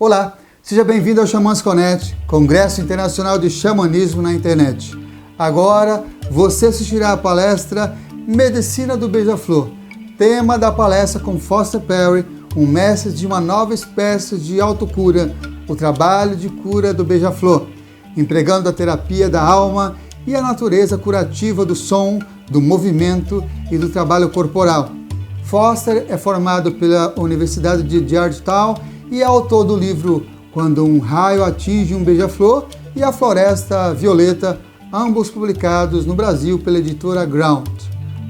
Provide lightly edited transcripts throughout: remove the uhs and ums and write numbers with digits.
Olá, seja bem-vindo ao Xamãs Connect, Congresso Internacional de Xamanismo na internet. Agora, você assistirá a palestra Medicina do Beija-Flor, tema da palestra com Foster Perry, um mestre de uma nova espécie de autocura, o trabalho de cura do Beija-Flor, empregando a terapia da alma e a natureza curativa do som, do movimento e do trabalho corporal. Foster é formado pela Universidade de Georgetown e é autor do livro Quando um Raio Atinge um Beija-Flor e A Floresta Violeta, ambos publicados no Brasil pela editora Ground.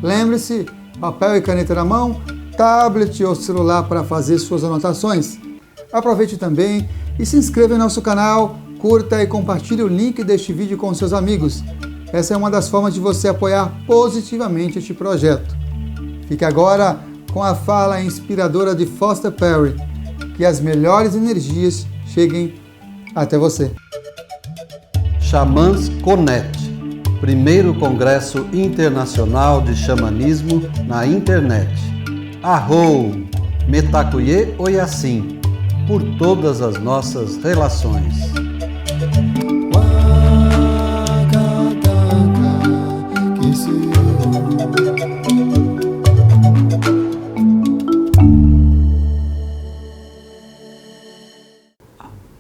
Lembre-se, papel e caneta na mão, tablet ou celular para fazer suas anotações. Aproveite também e se inscreva em nosso canal, curta e compartilhe o link deste vídeo com seus amigos. Essa é uma das formas de você apoiar positivamente este projeto. Fique agora com a fala inspiradora de Foster Perry. Que as melhores energias cheguem até você. Xamãs Connect, primeiro congresso internacional de xamanismo na internet. Arrou, metacuye oiasim, por todas as nossas relações.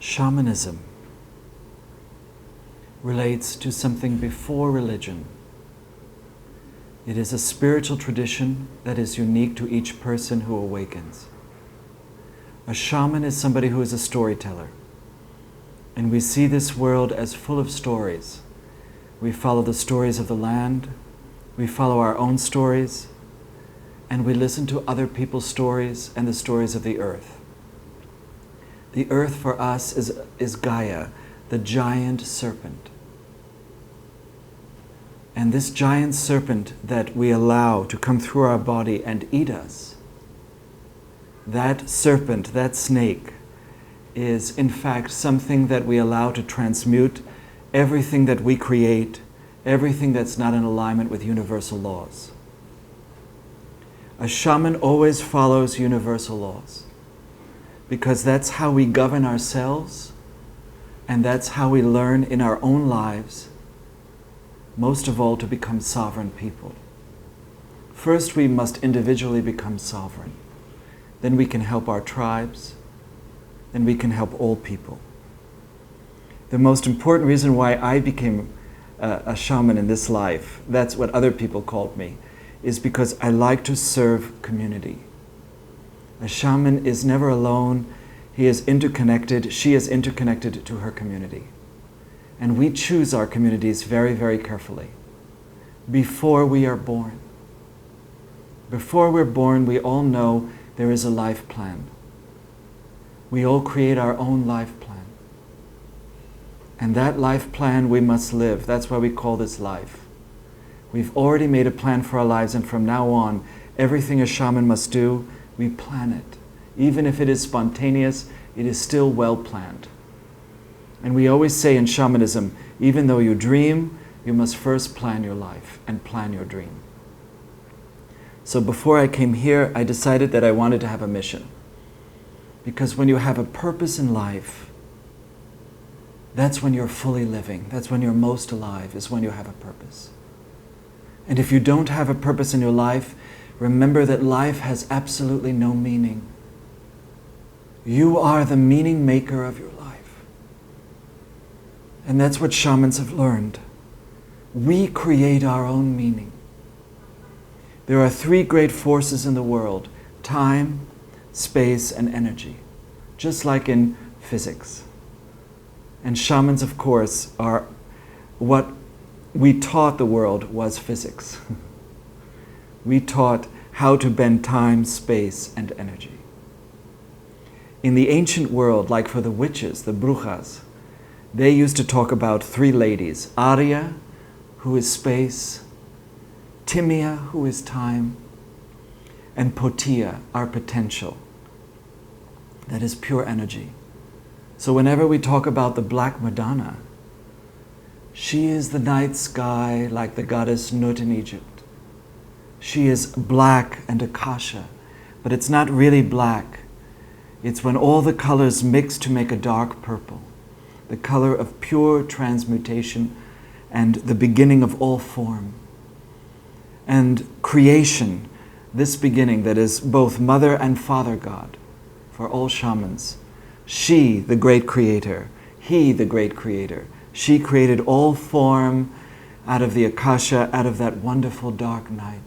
Shamanism relates to something before religion. It is a spiritual tradition that is unique to each person who awakens. A shaman is somebody who is a storyteller. And we see this world as full of stories. We follow the stories of the land, we follow our own stories, and we listen to other people's stories and the stories of the earth. The earth for us is Gaia, the giant serpent. And this giant serpent that we allow to come through our body and eat us, that serpent, that snake, is in fact something that we allow to transmute everything that we create, everything that's not in alignment with universal laws. A shaman always follows universal laws, because that's how we govern ourselves, and that's how we learn in our own lives, most of all, to become sovereign people. First, we must individually become sovereign. Then we can help our tribes. Then we can help all people. The most important reason why I became a shaman in this life, that's what other people called me, is because I like to serve community. A shaman is never alone. He is interconnected. She is interconnected to her community. And we choose our communities very, very carefully before we are born. Before we're born, we all know there is a life plan. We all create our own life plan. And that life plan we must live. That's why we call this life. We've already made a plan for our lives, and from now on, everything a shaman must do, we plan it. Even if it is spontaneous, it is still well planned. And we always say in shamanism, even though you dream, you must first plan your life and plan your dream. So before I came here, I decided that I wanted to have a mission. Because when you have a purpose in life, that's when you're fully living. That's when you're most alive, is when you have a purpose. And if you don't have a purpose in your life, remember that life has absolutely no meaning. You are the meaning maker of your life. And that's what shamans have learned. We create our own meaning. There are three great forces in the world: time, space, and energy, just like in physics. And shamans, of course, are what we taught the world was physics. We taught how to bend time, space, and energy. In the ancient world, like for the witches, the brujas, they used to talk about three ladies: Arya, who is space; Timia, who is time; and Potia, our potential. That is pure energy. So whenever we talk about the Black Madonna, she is the night sky like the goddess Nut in Egypt. She is black and akasha, but it's not really black. It's when all the colors mix to make a dark purple, the color of pure transmutation and the beginning of all form. And creation, this beginning that is both Mother and Father God for all shamans. She, the great creator, he, the great creator. She created all form out of the Akasha, out of that wonderful dark night.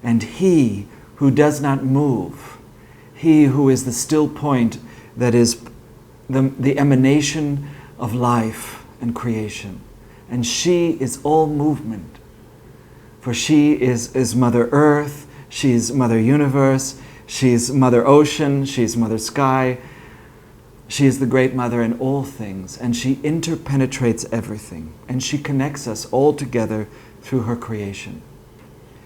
And he who does not move, he who is the still point that is the emanation of life and creation. And she is all movement. For she is Mother Earth, she's Mother Universe, she's Mother Ocean, she's Mother Sky. She is the Great Mother in all things, and she interpenetrates everything, and she connects us all together through her creation.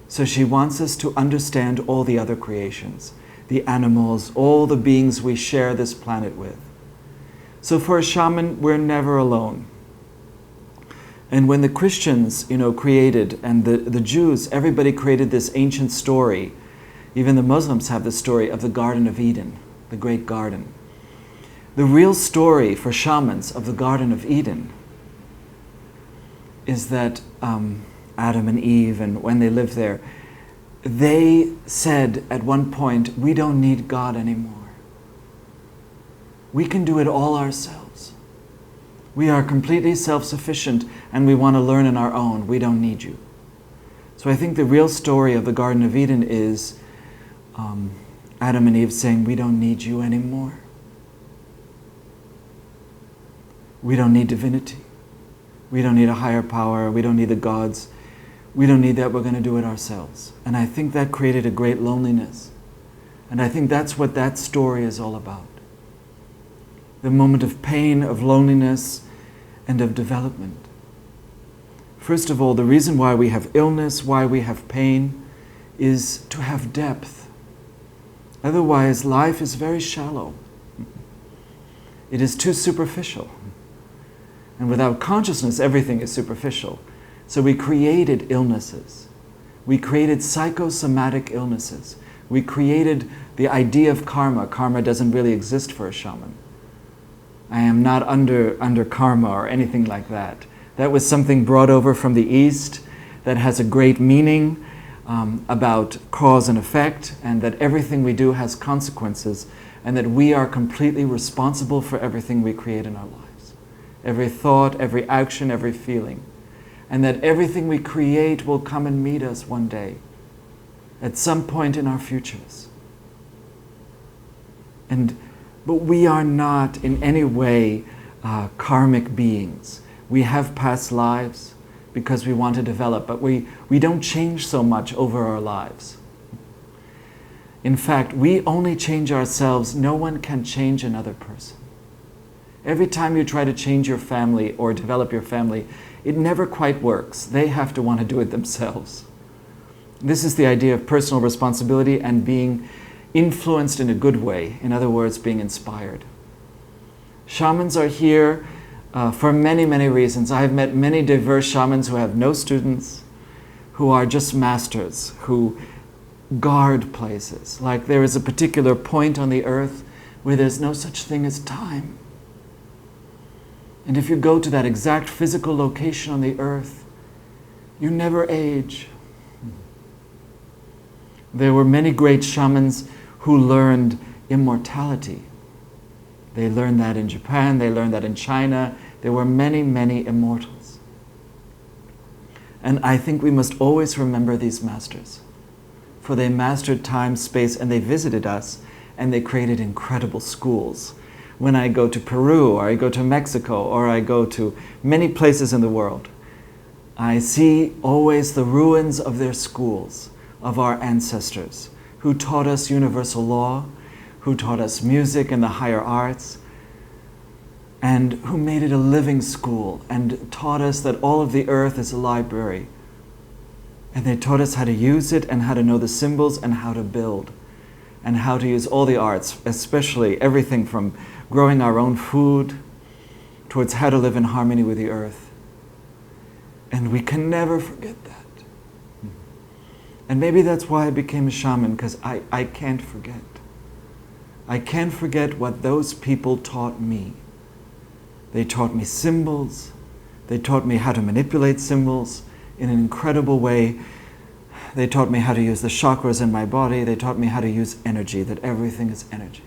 So she wants us to understand all the other creations, the animals, all the beings we share this planet with. So for a shaman, we're never alone. And when the Christians, created, and the Jews, everybody created this ancient story. Even the Muslims have the story of the Garden of Eden, the great garden. The real story for shamans of the Garden of Eden is that Adam and Eve, and when they lived there, they said at one point, we don't need God anymore. We can do it all ourselves. We are completely self-sufficient and we want to learn on our own. We don't need you. So I think the real story of the Garden of Eden is Adam and Eve saying, we don't need you anymore. We don't need divinity. We don't need a higher power. We don't need the gods. We don't need that. We're going to do it ourselves. And I think that created a great loneliness. And I think that's what that story is all about. The moment of pain, of loneliness, and of development. First of all, the reason why we have illness, why we have pain, is to have depth. Otherwise, life is very shallow. It is too superficial. And without consciousness, everything is superficial. So we created illnesses. We created psychosomatic illnesses. We created the idea of karma. Karma doesn't really exist for a shaman. I am not under karma or anything like that. That was something brought over from the East that has a great meaning about cause and effect, and that everything we do has consequences, and that we are completely responsible for everything we create in our lives. Every thought, every action, every feeling. And that everything we create will come and meet us one day, at some point in our futures. But we are not in any way karmic beings. We have past lives because we want to develop, but we don't change so much over our lives. In fact, we only change ourselves. No one can change another person. Every time you try to change your family or develop your family, it never quite works. They have to want to do it themselves. This is the idea of personal responsibility and being influenced in a good way. In other words, being inspired. Shamans are here for many, many reasons. I have met many diverse shamans who have no students, who are just masters, who guard places. Like there is a particular point on the earth where there's no such thing as time. And if you go to that exact physical location on the earth, you never age. There were many great shamans who learned immortality. They learned that in Japan, they learned that in China. There were many, many immortals. And I think we must always remember these masters. For they mastered time, space, and they visited us, and they created incredible schools. When I go to Peru, or I go to Mexico, or I go to many places in the world, I see always the ruins of their schools, of our ancestors, who taught us universal law, who taught us music and the higher arts, and who made it a living school, and taught us that all of the earth is a library. And they taught us how to use it, and how to know the symbols, and how to build, and how to use all the arts, especially everything from growing our own food, towards how to live in harmony with the earth. And we can never forget that. And maybe that's why I became a shaman, because I can't forget. I can't forget what those people taught me. They taught me symbols. They taught me how to manipulate symbols in an incredible way. They taught me how to use the chakras in my body. They taught me how to use energy, that everything is energy.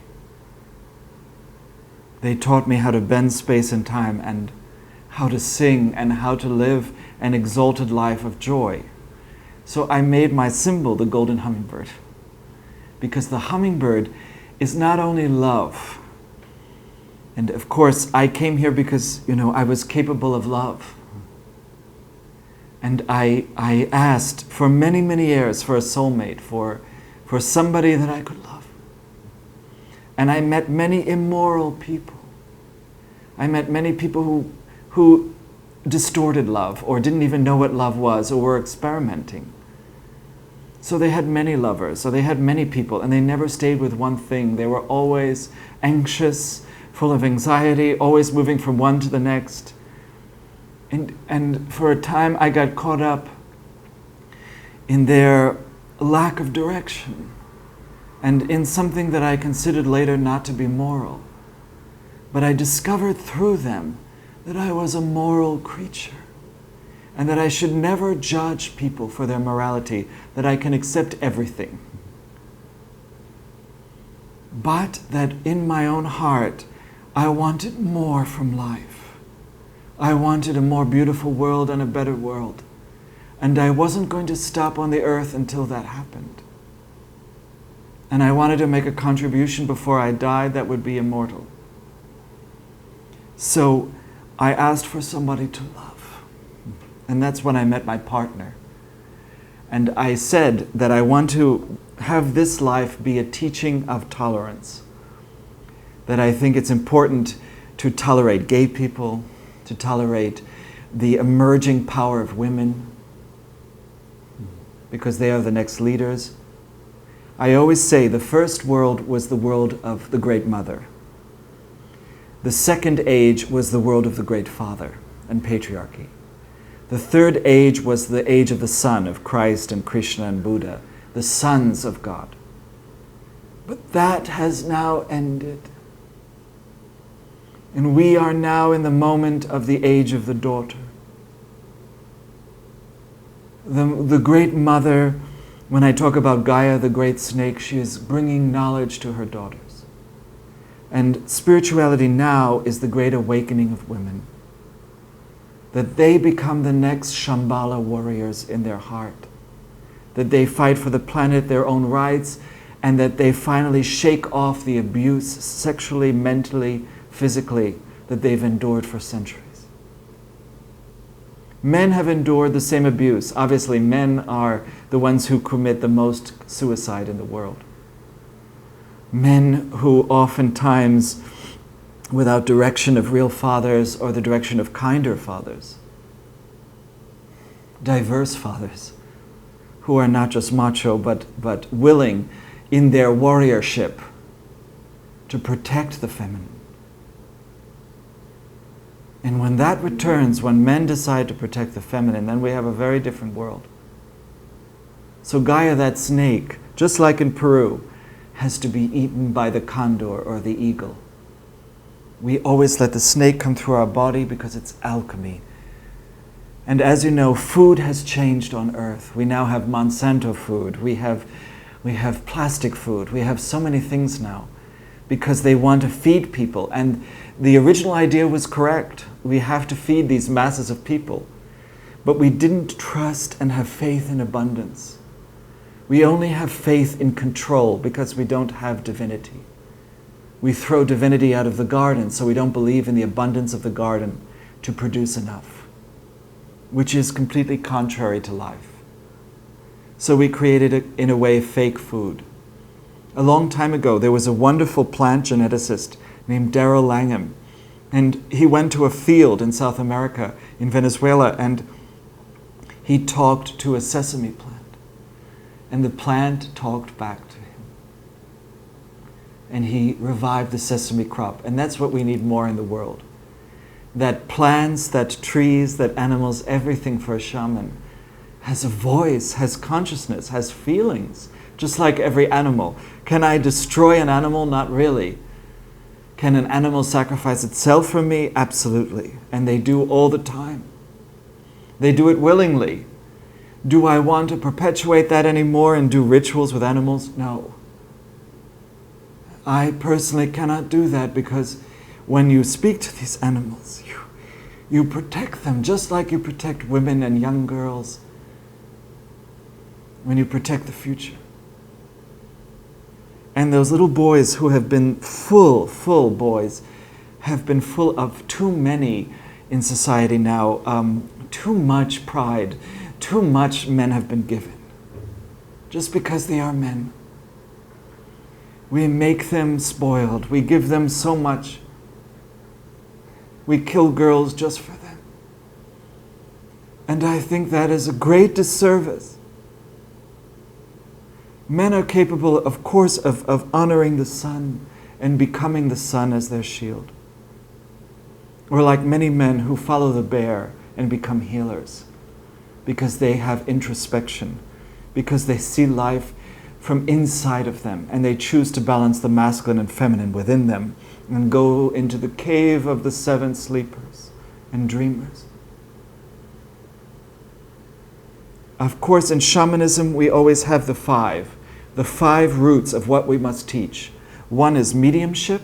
They taught me how to bend space and time and how to sing and how to live an exalted life of joy. So I made my symbol the golden hummingbird, because the hummingbird is not only love. And of course, I came here because, I was capable of love. And I asked for many, many years for a soulmate, for somebody that I could love. And I met many immoral people. I met many people who distorted love, or didn't even know what love was, or were experimenting. So they had many lovers, so they had many people, and they never stayed with one thing. They were always anxious, full of anxiety, always moving from one to the next. And for a time I got caught up in their lack of direction, and in something that I considered later not to be moral. But I discovered through them that I was a moral creature, and that I should never judge people for their morality, that I can accept everything. But that in my own heart, I wanted more from life. I wanted a more beautiful world and a better world. And I wasn't going to stop on the earth until that happened. And I wanted to make a contribution before I died that would be immortal. So I asked for somebody to love. And that's when I met my partner. And I said that I want to have this life be a teaching of tolerance. That I think it's important to tolerate gay people, to tolerate the emerging power of women, because they are the next leaders. I always say the first world was the world of the Great Mother. The second age was the world of the Great Father and patriarchy. The third age was the age of the Son, of Christ and Krishna and Buddha, the sons of God. But that has now ended. And we are now in the moment of the age of the daughter. The Great Mother, when I talk about Gaia, the great snake, she is bringing knowledge to her daughters. And spirituality now is the great awakening of women. That they become the next Shambhala warriors in their heart. That they fight for the planet, their own rights, and that they finally shake off the abuse sexually, mentally, physically, that they've endured for centuries. Men have endured the same abuse. Obviously, men are the ones who commit the most suicide in the world. Men who oftentimes, without direction of real fathers or the direction of kinder fathers, diverse fathers, who are not just macho, but willing in their warriorship to protect the feminine. And when that returns, when men decide to protect the feminine, then we have a very different world. So Gaia, that snake, just like in Peru, has to be eaten by the condor or the eagle. We always let the snake come through our body because it's alchemy. And as you know, food has changed on Earth. We now have Monsanto food. We have plastic food. We have so many things now because they want to feed people. And the original idea was correct. We have to feed these masses of people. But we didn't trust and have faith in abundance. We only have faith in control because we don't have divinity. We throw divinity out of the garden, so we don't believe in the abundance of the garden to produce enough, which is completely contrary to life. So we created, in a way, fake food. A long time ago, there was a wonderful plant geneticist named Darrell Langham, and he went to a field in South America, in Venezuela, and he talked to a sesame plant. And the plant talked back to him. And he revived the sesame crop. And that's what we need more in the world. That plants, that trees, that animals, everything for a shaman has a voice, has consciousness, has feelings, just like every animal. Can I destroy an animal? Not really. Can an animal sacrifice itself for me? Absolutely. And they do all the time. They do it willingly. Do I want to perpetuate that anymore and do rituals with animals? No. I personally cannot do that, because when you speak to these animals, you protect them just like you protect women and young girls when you protect the future. And those little boys who have been full boys, have been full of too many in society now, too much pride, too much men have been given, just because they are men. We make them spoiled, we give them so much. We kill girls just for them. And I think that is a great disservice. Men are capable, of course, of honoring the sun and becoming the sun as their shield. Or like many men who follow the bear and become healers, because they have introspection, because they see life from inside of them, and they choose to balance the masculine and feminine within them, and go into the cave of the seven sleepers and dreamers. Of course, in shamanism, we always have the five roots of what we must teach. One is mediumship.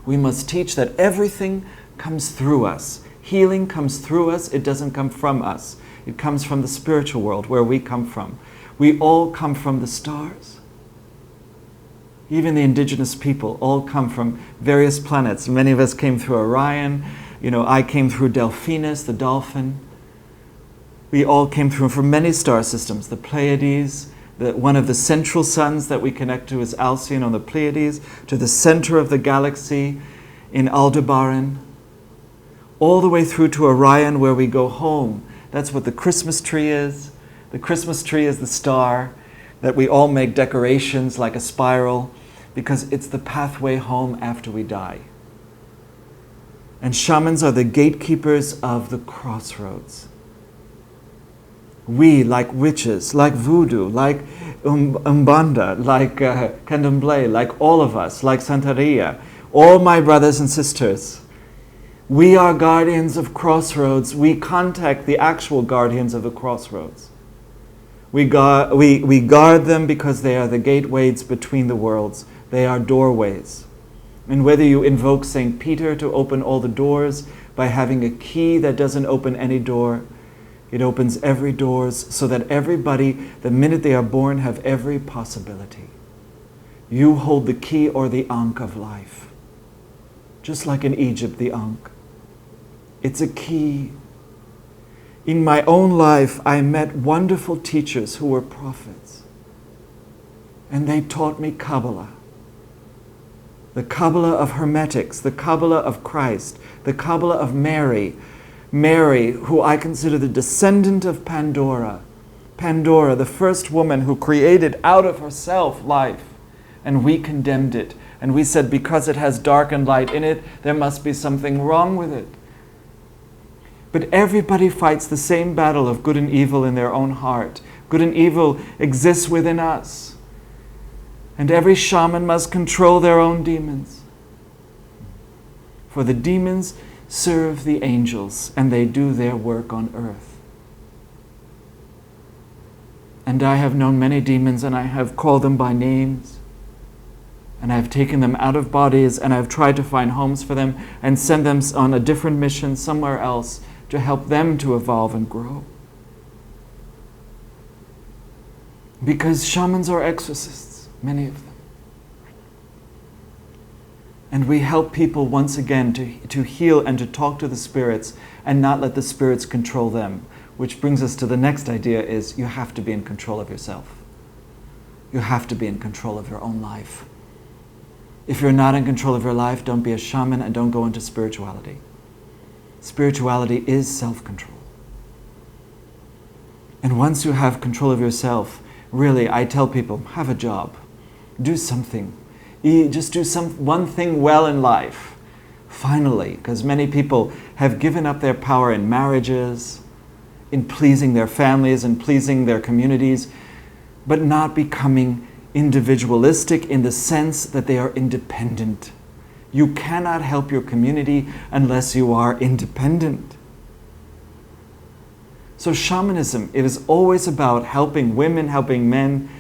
We must teach that everything comes through us. Healing comes through us. It doesn't come from us. It comes from the spiritual world, where we come from. We all come from the stars. Even the indigenous people all come from various planets. Many of us came through Orion. I came through Delphinus, the dolphin. We all came through from many star systems. The Pleiades, one of the central suns that we connect to is Alcyon on the Pleiades, to the center of the galaxy in Aldebaran, all the way through to Orion, where we go home. That's what the Christmas tree is. The Christmas tree is the star that we all make decorations like a spiral, because it's the pathway home after we die. And shamans are the gatekeepers of the crossroads. We, like witches, like voodoo, like Umbanda, like Candomblé, like all of us, like Santeria, all my brothers and sisters, we are guardians of crossroads. We contact the actual guardians of the crossroads. We guard them because they are the gateways between the worlds. They are doorways. And whether you invoke St. Peter to open all the doors by having a key that doesn't open any door, it opens every doors so that everybody, the minute they are born, have every possibility. You hold the key or the ankh of life. Just like in Egypt, the ankh. It's a key. In my own life, I met wonderful teachers who were prophets. And they taught me Kabbalah. The Kabbalah of Hermetics, the Kabbalah of Christ, the Kabbalah of Mary. Mary, who I consider the descendant of Pandora. Pandora, the first woman who created out of herself life. And we condemned it. And we said, because it has dark and light in it, there must be something wrong with it. But everybody fights the same battle of good and evil in their own heart. Good and evil exists within us. And every shaman must control their own demons. For the demons serve the angels, and they do their work on earth. And I have known many demons, and I have called them by names. And I have taken them out of bodies, and I have tried to find homes for them and send them on a different mission somewhere else to help them to evolve and grow. Because shamans are exorcists, many of them. And we help people once again to heal and to talk to the spirits and not let the spirits control them. Which brings us to the next idea is you have to be in control of yourself. You have to be in control of your own life. If you're not in control of your life, don't be a shaman and don't go into spirituality. Spirituality is self-control. And once you have control of yourself, really, I tell people, have a job. Do something. Just do one thing well in life. Finally, because many people have given up their power in marriages, in pleasing their families and pleasing their communities. but not becoming individualistic in the sense that they are independent. You cannot help your community unless you are independent. So shamanism, it is always about helping women, helping men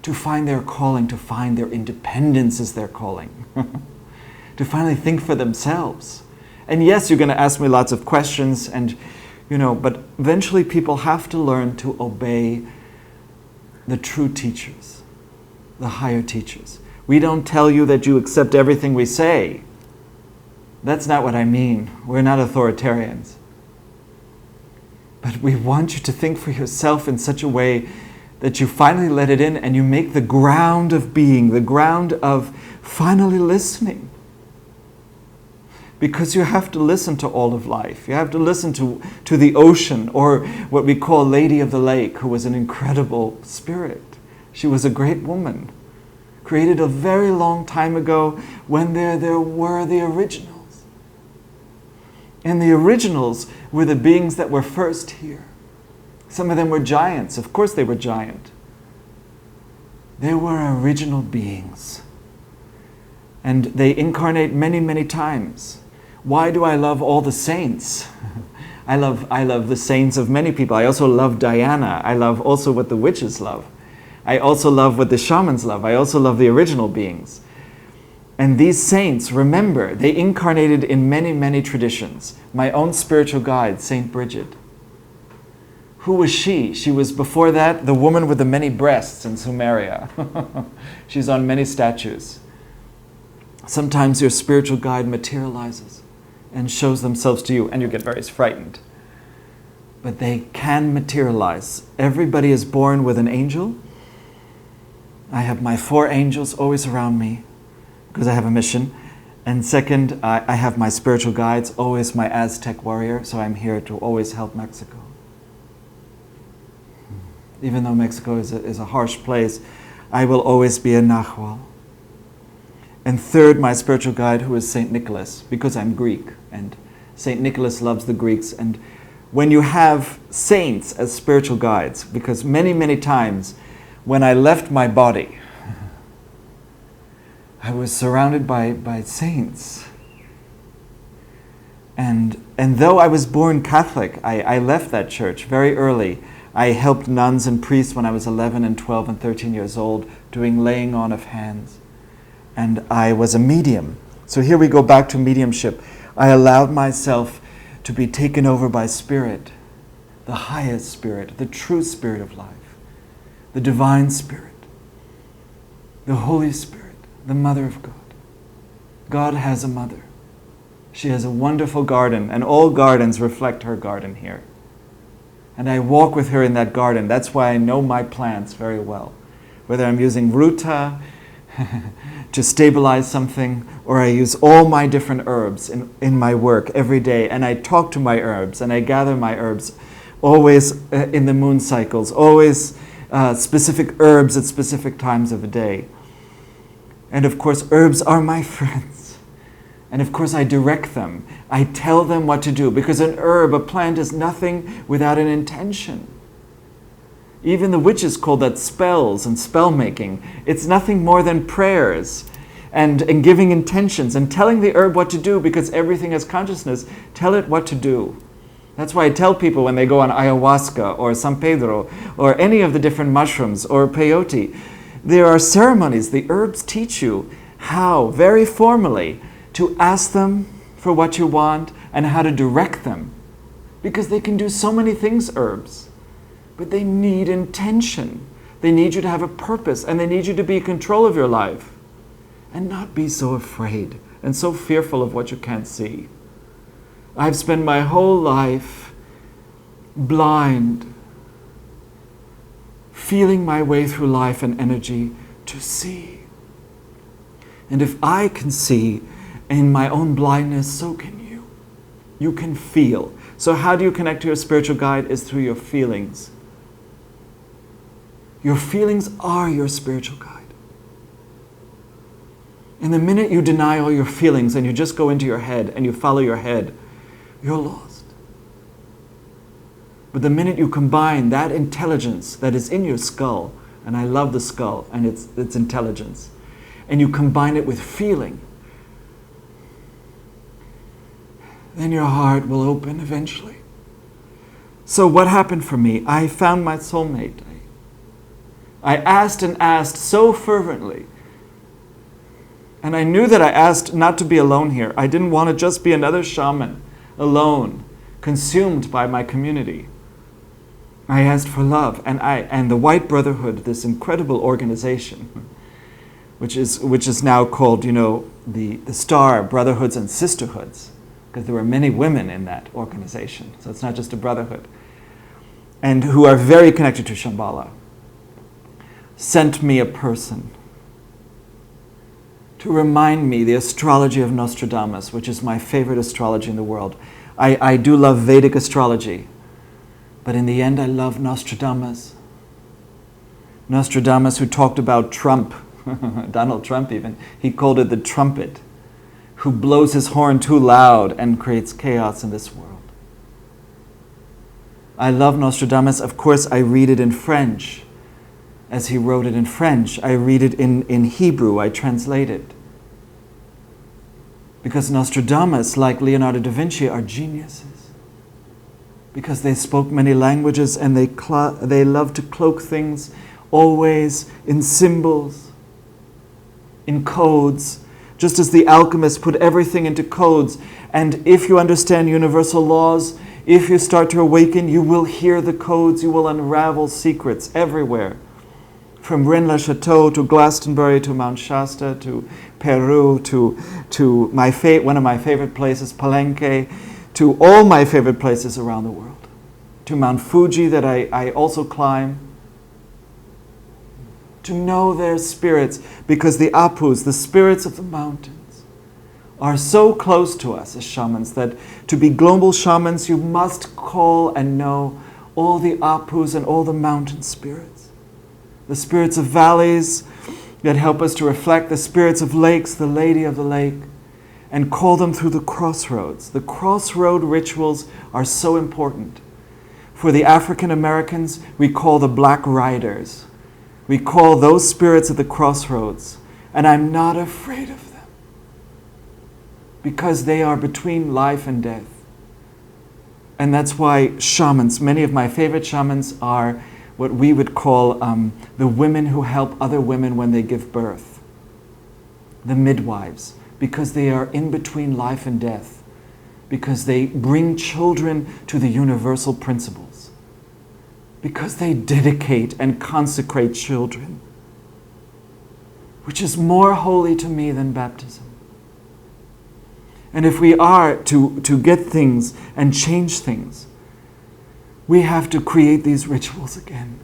to find their calling, to find their independence is their calling. To finally think for themselves. And yes, you're going to ask me lots of questions, and but eventually people have to learn to obey the true teachers, the higher teachers. We don't tell you that you accept everything we say. That's not what I mean. We're not authoritarians. But we want you to think for yourself in such a way that you finally let it in and you make the ground of being, the ground of finally listening. Because you have to listen to all of life. You have to listen to the ocean, or what we call Lady of the Lake, who was an incredible spirit. She was a great woman, created a very long time ago when there were the originals. And the originals were the beings that were first here. Some of them were giants. Of course they were giant. They were original beings. And they incarnate many, many times. Why do I love all the saints? I love the saints of many people. I also love Diana. I love also what the witches love. I also love what the shamans love. I also love the original beings. And these saints, remember, they incarnated in many, many traditions. My own spiritual guide, Saint Bridget. Who was she? She was, before that, the woman with the many breasts in Sumeria. She's on many statues. Sometimes your spiritual guide materializes and shows themselves to you, and you get very frightened. But they can materialize. Everybody is born with an angel. I have my 4 angels always around me because I have a mission. And second, I have my spiritual guides, always my Aztec warrior, so I'm here to always help Mexico. Even though Mexico is a harsh place, I will always be a Nahual. And third, my spiritual guide, who is Saint Nicholas, because I'm Greek, and Saint Nicholas loves the Greeks. And when you have saints as spiritual guides, because many, many times when I left my body, I was surrounded by saints. And though I was born Catholic, I left that church very early. I helped nuns and priests when I was 11 and 12 and 13 years old, doing laying on of hands. And I was a medium. So here we go back to mediumship. I allowed myself to be taken over by spirit, the highest spirit, the true spirit of life, the divine spirit, the Holy Spirit, the Mother of God. God has a mother. She has a wonderful garden, and all gardens reflect her garden here. And I walk with her in that garden. That's why I know my plants very well. Whether I'm using ruta to stabilize something, or I use all my different herbs in my work every day, and I talk to my herbs, and I gather my herbs, always in the moon cycles, always specific herbs at specific times of the day. And of course, herbs are my friends. And of course, I direct them. I tell them what to do, because an herb, a plant, is nothing without an intention. Even the witches call that spells and spell making. It's nothing more than prayers and giving intentions and telling the herb what to do, because everything has consciousness. Tell it what to do. That's why I tell people when they go on ayahuasca or San Pedro or any of the different mushrooms or peyote, there are ceremonies. The herbs teach you how, very formally, to ask them for what you want and how to direct them. Because they can do so many things, herbs. But they need intention. They need you to have a purpose, and they need you to be in control of your life and not be so afraid and so fearful of what you can't see. I've spent my whole life blind, feeling my way through life and energy to see. And if I can see in my own blindness, so can you. You can feel. So how do you connect to your spiritual guide? Is through your feelings. Your feelings are your spiritual guide. And the minute you deny all your feelings and you just go into your head and you follow your head, you're lost. But the minute you combine that intelligence that is in your skull and I love the skull and its intelligence, and you combine it with feeling, then your heart will open eventually. So what happened for me? I found my soulmate. I asked and asked so fervently. And I knew that I asked not to be alone here. I didn't want to just be another shaman, alone, consumed by my community. I asked for love. And the White Brotherhood, this incredible organization, which is now called, the Star Brotherhoods and Sisterhoods, because there were many women in that organization. So it's not just a brotherhood. And who are very connected to Shambhala, sent me a person to remind me the astrology of Nostradamus, which is my favorite astrology in the world. I do love Vedic astrology, but in the end I love Nostradamus. Nostradamus, who talked about Trump, Donald Trump even, he called it the trumpet, who blows his horn too loud and creates chaos in this world. I love Nostradamus. Of course, I read it in French, as he wrote it in French. I read it in Hebrew. I translate it. Because Nostradamus, like Leonardo da Vinci, are geniuses. Because they spoke many languages and they love to cloak things always in symbols, in codes, just as the alchemists put everything into codes. And if you understand universal laws, if you start to awaken, you will hear the codes, you will unravel secrets everywhere. From Rennes-le-Château to Glastonbury to Mount Shasta to Peru to one of my favorite places, Palenque, to all my favorite places around the world. To Mount Fuji that I also climb. To know their spirits, because the Apus, the spirits of the mountains, are so close to us as shamans that to be global shamans you must call and know all the Apus and all the mountain spirits. The spirits of valleys that help us to reflect, the spirits of lakes, the Lady of the Lake, and call them through the crossroads. The crossroad rituals are so important. For the African Americans, we call the Black Riders. We call those spirits at the crossroads, and I'm not afraid of them because they are between life and death. And that's why shamans, many of my favorite shamans are what we would call the women who help other women when they give birth, the midwives, because they are in between life and death, because they bring children to the universal principles, because they dedicate and consecrate children, which is more holy to me than baptism. And if we are to get things and change things, we have to create these rituals again.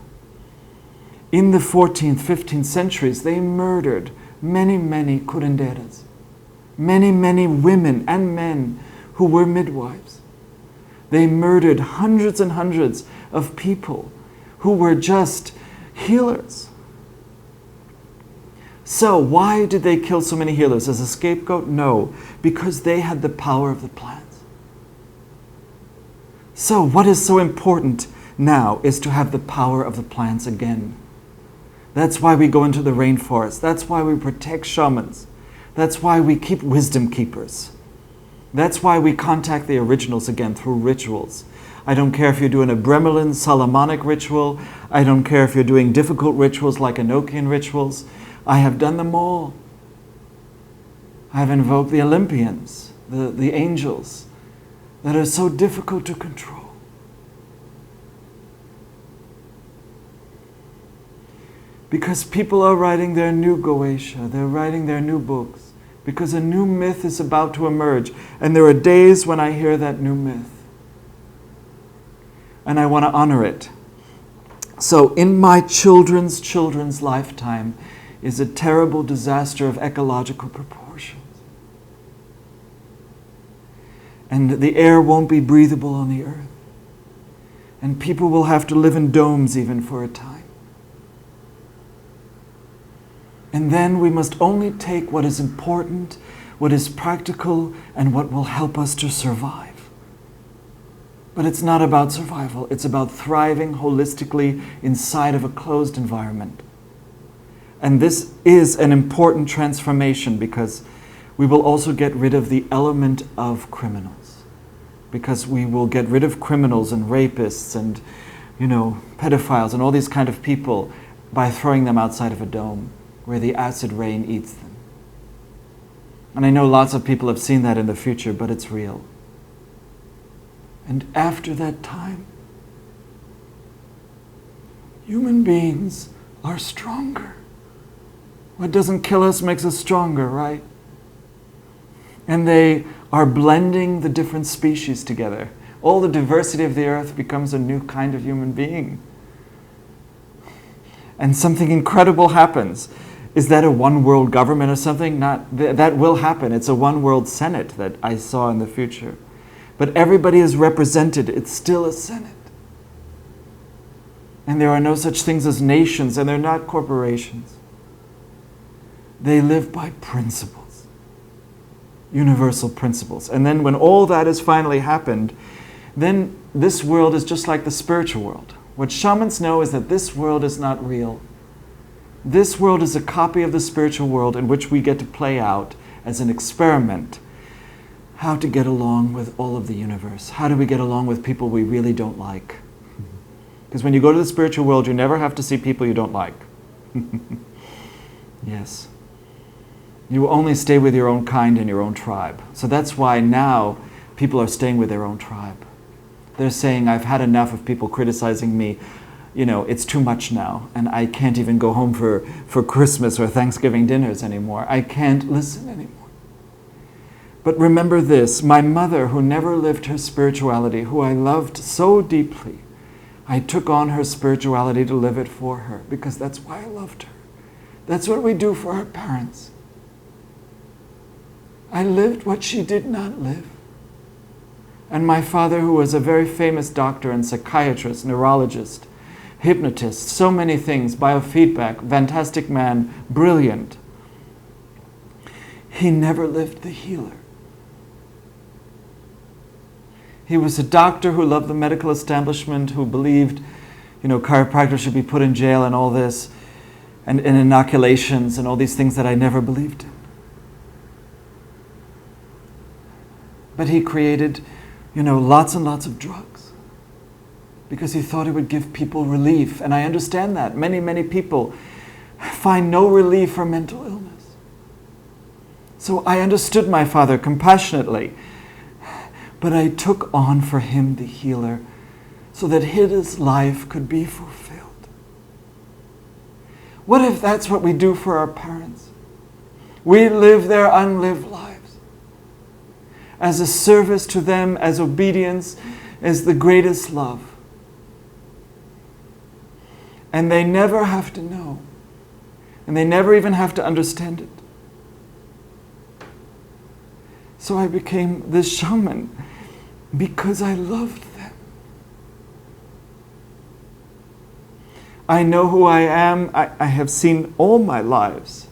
In the 14th, 15th centuries, they murdered many, many curanderas, many, many women and men who were midwives. They murdered hundreds and hundreds of people who were just healers. So why did they kill so many healers? As a scapegoat? No, because they had the power of the plants. So what is so important now is to have the power of the plants again. That's why we go into the rainforest. That's why we protect shamans. That's why we keep wisdom keepers. That's why we contact the originals again through rituals. I don't care if you're doing a Bremerlin Solomonic ritual. I don't care if you're doing difficult rituals like Enochian rituals. I have done them all. I have invoked the Olympians, the angels, that are so difficult to control. Because people are writing their new Goetia, they're writing their new books, because a new myth is about to emerge. And there are days when I hear that new myth. And I want to honor it. So in my children's lifetime is a terrible disaster of ecological proportions. And the air won't be breathable on the earth. And people will have to live in domes even for a time. And then we must only take what is important, what is practical, and what will help us to survive. But it's not about survival. It's about thriving holistically inside of a closed environment. And this is an important transformation because we will also get rid of the element of criminals. Because we will get rid of criminals and rapists and, pedophiles and all these kind of people by throwing them outside of a dome where the acid rain eats them. And I know lots of people have seen that in the future, but it's real. And after that time, human beings are stronger. What doesn't kill us makes us stronger, right? And they are blending the different species together. All the diversity of the earth becomes a new kind of human being. And something incredible happens. Is that a one world government or something? That will happen. It's a one world Senate that I saw in the future. But everybody is represented. It's still a Senate. And there are no such things as nations, and they're not corporations. They live by principles. Universal principles. And then when all that has finally happened, then this world is just like the spiritual world. What shamans know is that this world is not real. This world is a copy of the spiritual world in which we get to play out as an experiment how to get along with all of the universe. How do we get along with people we really don't like? Because when you go to the spiritual world, you never have to see people you don't like. Yes. You only stay with your own kind and your own tribe. So that's why now people are staying with their own tribe. They're saying, I've had enough of people criticizing me. It's too much now, and I can't even go home for Christmas or Thanksgiving dinners anymore. I can't listen anymore. But remember this, my mother, who never lived her spirituality, who I loved so deeply, I took on her spirituality to live it for her, because that's why I loved her. That's what we do for our parents. I lived what she did not live. And my father, who was a very famous doctor and psychiatrist, neurologist, hypnotist, so many things, biofeedback, fantastic man, brilliant. He never lived the healer. He was a doctor who loved the medical establishment, who believed, chiropractors should be put in jail and all this, and inoculations and all these things that I never believed in. But he created, lots and lots of drugs. Because he thought it would give people relief. And I understand that. Many, many people find no relief for mental illness. So I understood my father compassionately. But I took on for him the healer so that his life could be fulfilled. What if that's what we do for our parents? We live their unlived lives. As a service to them, as obedience, as the greatest love. And they never have to know. And they never even have to understand it. So I became this shaman because I loved them. I know who I am. I have seen all my lives.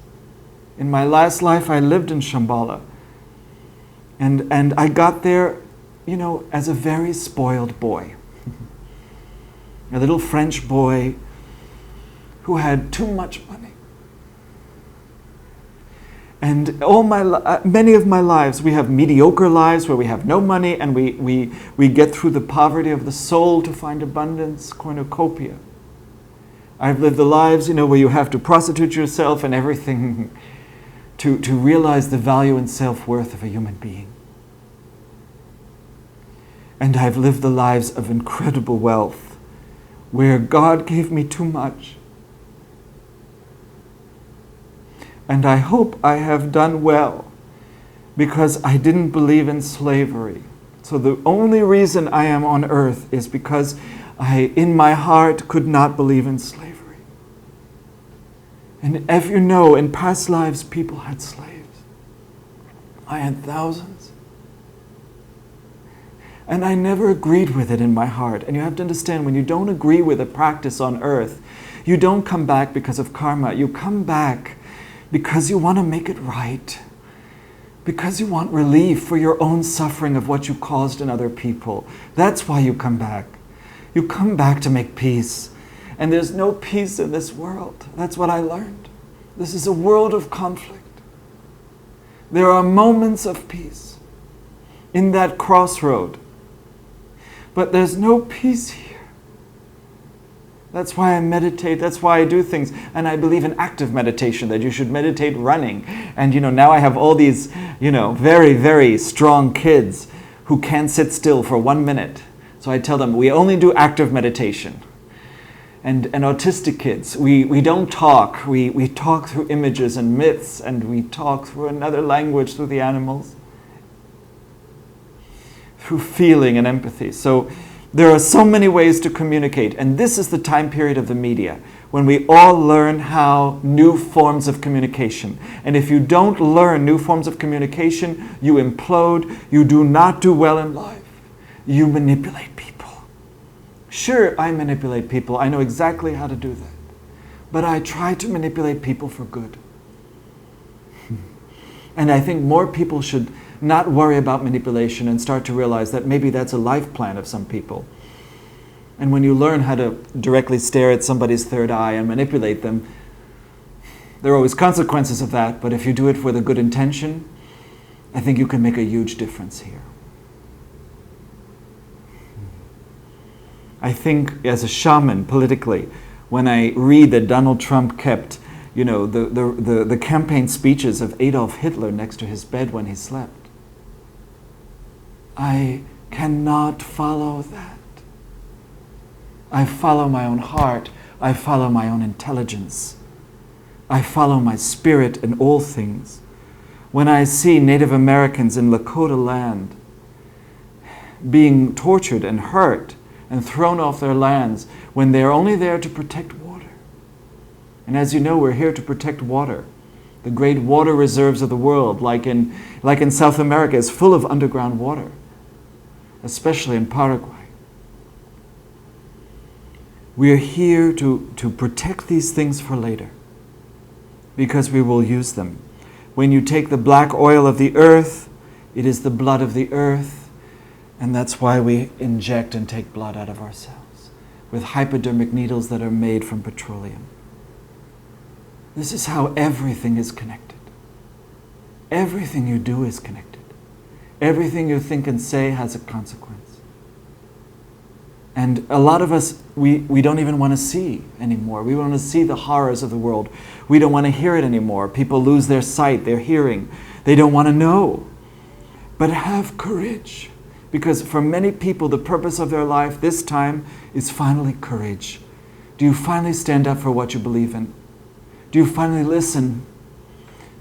In my last life, I lived in Shambhala. And I got there, as a very spoiled boy. A little French boy who had too much money. And many of my lives, we have mediocre lives where we have no money and we get through the poverty of the soul to find abundance, cornucopia. I've lived the lives, where you have to prostitute yourself and everything to realize the value and self-worth of a human being. And I've lived the lives of incredible wealth where God gave me too much. And I hope I have done well because I didn't believe in slavery. So the only reason I am on earth is because I, in my heart, could not believe in slavery. And if you know, in past lives, people had slaves. I had thousands. And I never agreed with it in my heart. And you have to understand, when you don't agree with a practice on earth, you don't come back because of karma. You come back because you want to make it right. Because you want relief for your own suffering of what you caused in other people. That's why you come back. You come back to make peace. And there's no peace in this world. That's what I learned. This is a world of conflict. There are moments of peace in that crossroad, but there's no peace here. That's why I meditate, that's why I do things, and I believe in active meditation, that you should meditate running. And now I have all these, very, very strong kids who can't sit still for 1 minute. So I tell them, we only do active meditation. And autistic kids, we don't talk. We talk through images and myths, and we talk through another language, through the animals, through feeling and empathy. So there are so many ways to communicate, and this is the time period of the media when we all learn how new forms of communication. And if you don't learn new forms of communication, you implode, you do not do well in life. You manipulate people. Sure, I manipulate people. I know exactly how to do that. But I try to manipulate people for good. And I think more people should not worry about manipulation and start to realize that maybe that's a life plan of some people. And when you learn how to directly stare at somebody's third eye and manipulate them, there are always consequences of that, but if you do it with a good intention, I think you can make a huge difference here. I think as a shaman, politically, when I read that Donald Trump kept, the campaign speeches of Adolf Hitler next to his bed when he slept, I cannot follow that. I follow my own heart. I follow my own intelligence. I follow my spirit in all things. When I see Native Americans in Lakota land being tortured and hurt and thrown off their lands when they're only there to protect water. And as you know, we're here to protect water. The great water reserves of the world, like in South America, is full of underground water, especially in Paraguay. We are here to protect these things for later, because we will use them. When you take the black oil of the earth, it is the blood of the earth, and that's why we inject and take blood out of ourselves with hypodermic needles that are made from petroleum. This is how everything is connected. Everything you do is connected. Everything you think and say has a consequence. And a lot of us, we don't even want to see anymore. We want to see the horrors of the world. We don't want to hear it anymore. People lose their sight, their hearing. They don't want to know. But have courage. Because for many people, the purpose of their life this time is finally courage. Do you finally stand up for what you believe in? Do you finally listen?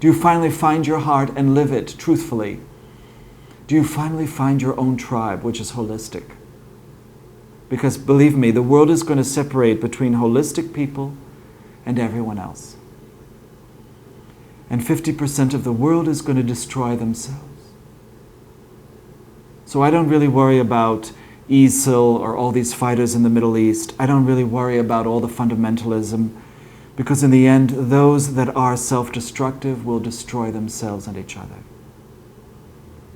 Do you finally find your heart and live it truthfully? Do you finally find your own tribe, which is holistic? Because believe me, the world is going to separate between holistic people and everyone else. And 50% of the world is going to destroy themselves. So I don't really worry about ISIL or all these fighters in the Middle East. I don't really worry about all the fundamentalism, because in the end, those that are self-destructive will destroy themselves and each other.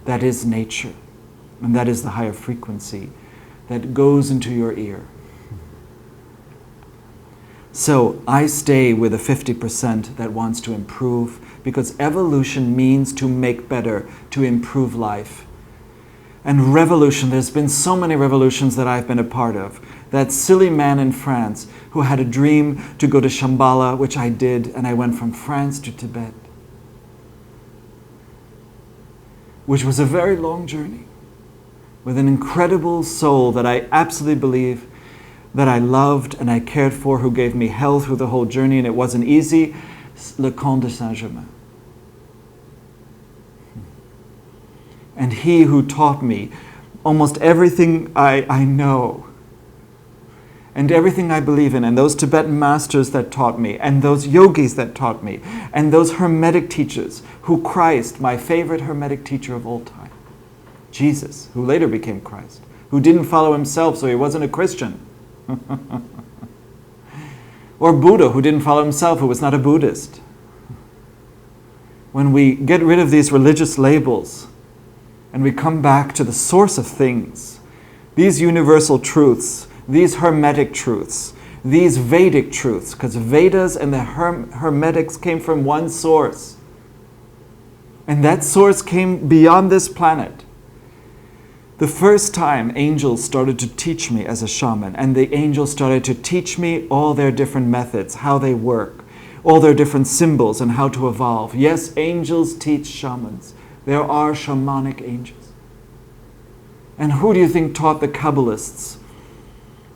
That is nature, and that is the higher frequency that goes into your ear. So I stay with the 50% that wants to improve, because evolution means to make better, to improve life. And revolution, there's been so many revolutions that I've been a part of. That silly man in France who had a dream to go to Shambhala, which I did, and I went from France to Tibet, which was a very long journey, with an incredible soul that I absolutely believe that I loved and I cared for, who gave me hell through the whole journey, and it wasn't easy, Le Comte de Saint-Germain. And he who taught me almost everything I know, and everything I believe in, and those Tibetan masters that taught me, and those yogis that taught me, and those Hermetic teachers, who Christ, my favorite Hermetic teacher of all time, Jesus, who later became Christ, who didn't follow himself, so he wasn't a Christian. Or Buddha, who didn't follow himself, who was not a Buddhist. When we get rid of these religious labels and we come back to the source of things, these universal truths, these Hermetic truths, these Vedic truths, because Vedas and the Hermetics came from one source. And that source came beyond this planet. The first time angels started to teach me as a shaman, and the angels started to teach me all their different methods, how they work, all their different symbols and how to evolve. Yes, angels teach shamans. There are shamanic angels. And who do you think taught the Kabbalists?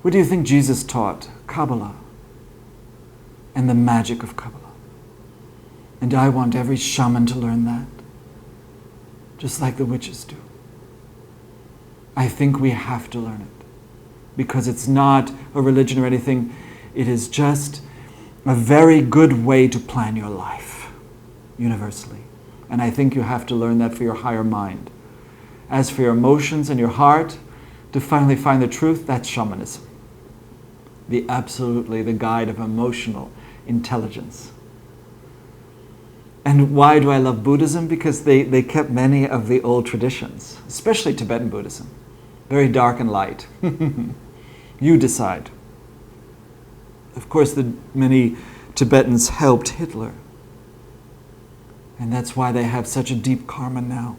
What do you think Jesus taught? Kabbalah. And the magic of Kabbalah. And I want every shaman to learn that. Just like the witches do. I think we have to learn it. Because it's not a religion or anything. It is just a very good way to plan your life. Universally. And I think you have to learn that for your higher mind. As for your emotions and your heart, to finally find the truth, that's shamanism. Absolutely the guide of emotional intelligence. And why do I love Buddhism? Because they kept many of the old traditions, especially Tibetan Buddhism. Very dark and light. You decide. Of course, many Tibetans helped Hitler. And that's why they have such a deep karma now.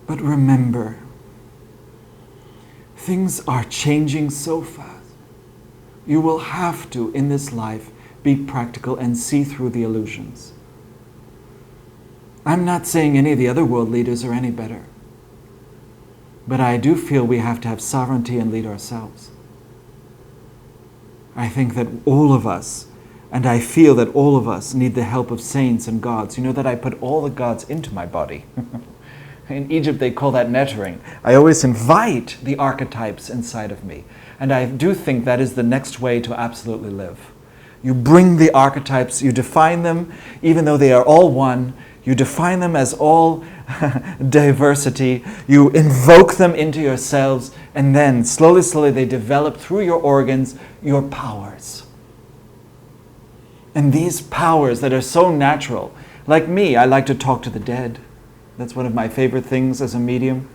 But remember, things are changing so fast. You will have to, in this life, be practical and see through the illusions. I'm not saying any of the other world leaders are any better. But I do feel we have to have sovereignty and lead ourselves. I think that all of us, and I feel that all of us need the help of saints and gods. You know that I put all the gods into my body. In Egypt they call that nettering. I always invite the archetypes inside of me. And I do think that is the next way to absolutely live. You bring the archetypes, you define them, even though they are all one, you define them as all diversity, you invoke them into yourselves, and then slowly, slowly they develop through your organs your powers. And these powers that are so natural, like me, I like to talk to the dead. That's one of my favorite things as a medium.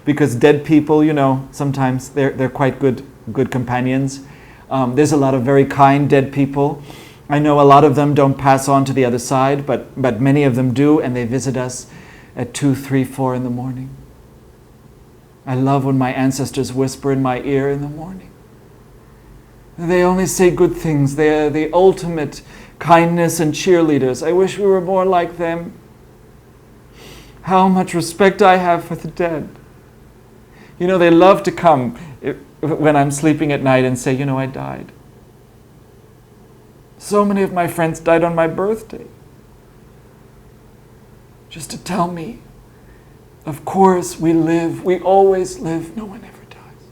Because dead people, you know, sometimes they're quite good companions. There's a lot of very kind dead people. I know a lot of them don't pass on to the other side, but many of them do, and they visit us at 2, 3, 4 in the morning. I love when my ancestors whisper in my ear in the morning. They only say good things. They are the ultimate kindness and cheerleaders. I wish we were more like them. How much respect I have for the dead. You know, they love to come when I'm sleeping at night and say, you know, I died. So many of my friends died on my birthday. Just to tell me, of course we live, we always live, no one ever dies.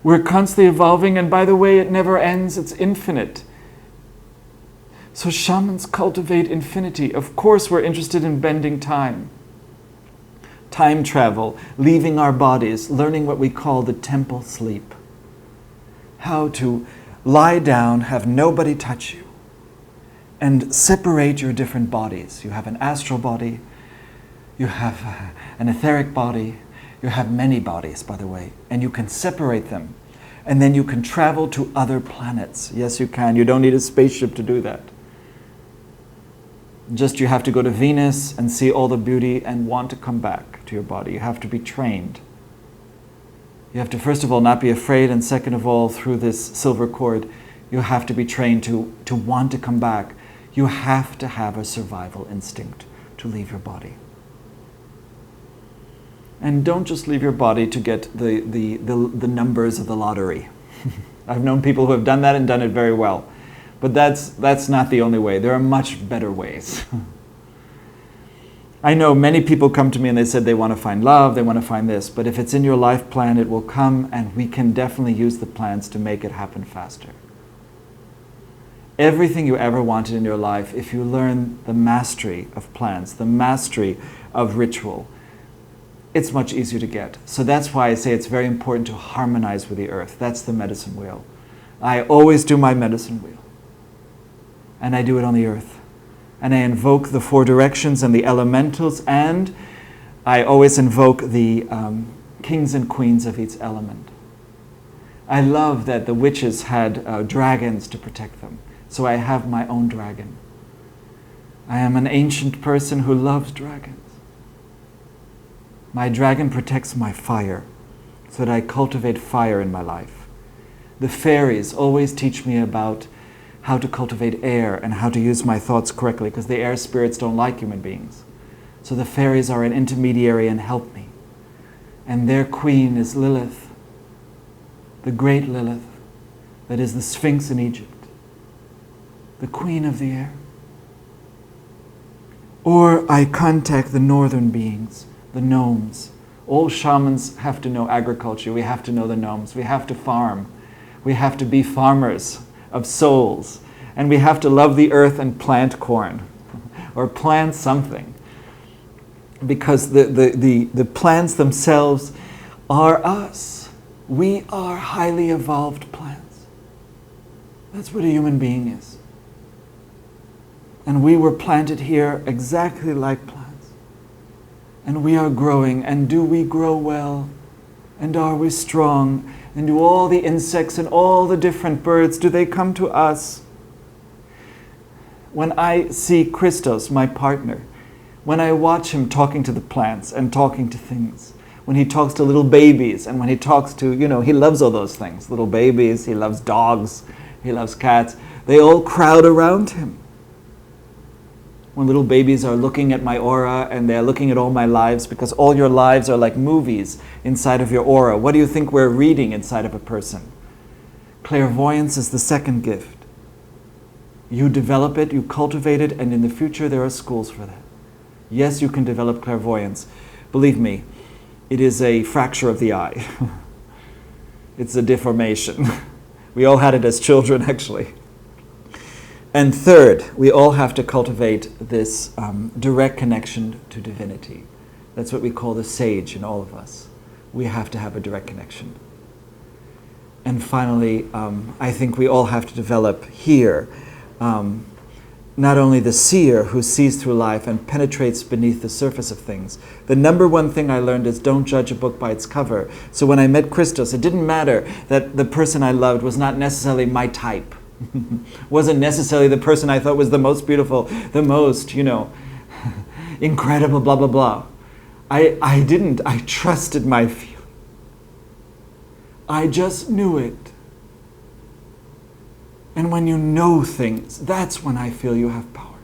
We're constantly evolving, and by the way, it never ends, it's infinite. So shamans cultivate infinity. Of course we're interested in bending time. Time travel, leaving our bodies, learning what we call the temple sleep. How to lie down, have nobody touch you, and separate your different bodies. You have an astral body, you have an etheric body, you have many bodies, by the way, and you can separate them. And then you can travel to other planets. Yes, you can. You don't need a spaceship to do that. Just you have to go to Venus and see all the beauty and want to come back to your body. You have to be trained. You have to, first of all, not be afraid, and second of all, through this silver cord, you have to be trained to want to come back. You have to have a survival instinct to leave your body. And don't just leave your body to get the numbers of the lottery. I've known people who have done that and done it very well. But that's not the only way. There are much better ways. I know many people come to me and they said they want to find love, they want to find this, but if it's in your life plan, it will come, and we can definitely use the plans to make it happen faster. Everything you ever wanted in your life, if you learn the mastery of plans, the mastery of ritual, it's much easier to get. So that's why I say it's very important to harmonize with the earth. That's the medicine wheel. I always do my medicine wheel. And I do it on the earth. And I invoke the 4 directions and the elementals and I always invoke the kings and queens of each element. I love that the witches had dragons to protect them, so I have my own dragon. I am an ancient person who loves dragons. My dragon protects my fire, so that I cultivate fire in my life. The fairies always teach me about how to cultivate air and how to use my thoughts correctly, because the air spirits don't like human beings. So the fairies are an intermediary and help me. And their queen is Lilith, the great Lilith, that is the Sphinx in Egypt, the queen of the air. Or I contact the northern beings, the gnomes. All shamans have to know agriculture. We have to know the gnomes. We have to farm. We have to be farmers of souls. And we have to love the earth and plant corn or plant something. Because the plants themselves are us. We are highly evolved plants. That's what a human being is. And we were planted here exactly like plants. And we are growing. And do we grow well? And are we strong? And do all the insects and all the different birds, do they come to us? When I see Christos, my partner, when I watch him talking to the plants and talking to things, when he talks to little babies and when he talks to, he loves all those things. Little babies, he loves dogs, he loves cats. They all crowd around him. When little babies are looking at my aura and they're looking at all my lives, because all your lives are like movies inside of your aura. What do you think we're reading inside of a person? Clairvoyance is the second gift. You develop it, you cultivate it, and in the future there are schools for that. Yes, you can develop clairvoyance. Believe me, it is a fracture of the eye. It's a deformation. We all had it as children, actually. And third, we all have to cultivate this direct connection to divinity. That's what we call the sage in all of us. We have to have a direct connection. And finally, I think we all have to develop here not only the seer who sees through life and penetrates beneath the surface of things. The number one thing I learned is don't judge a book by its cover. So when I met Christos, it didn't matter that the person I loved was not necessarily my type. Wasn't necessarily the person I thought was the most beautiful, the most, incredible, blah, blah, blah. I trusted my feeling. I just knew it. And when you know things, that's when I feel you have power.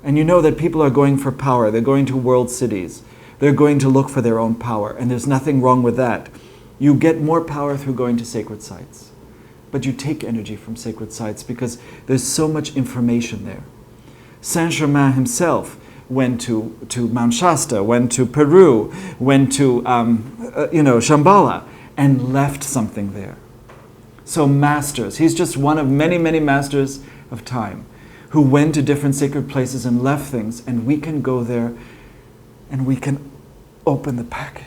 And you know that people are going for power. They're going to world cities. They're going to look for their own power. And there's nothing wrong with that. You get more power through going to sacred sites. But you take energy from sacred sites because there's so much information there. Saint-Germain himself went to Mount Shasta, went to Peru, went to Shambhala, and left something there. So masters, he's just one of many, many masters of time who went to different sacred places and left things, and we can go there and we can open the package.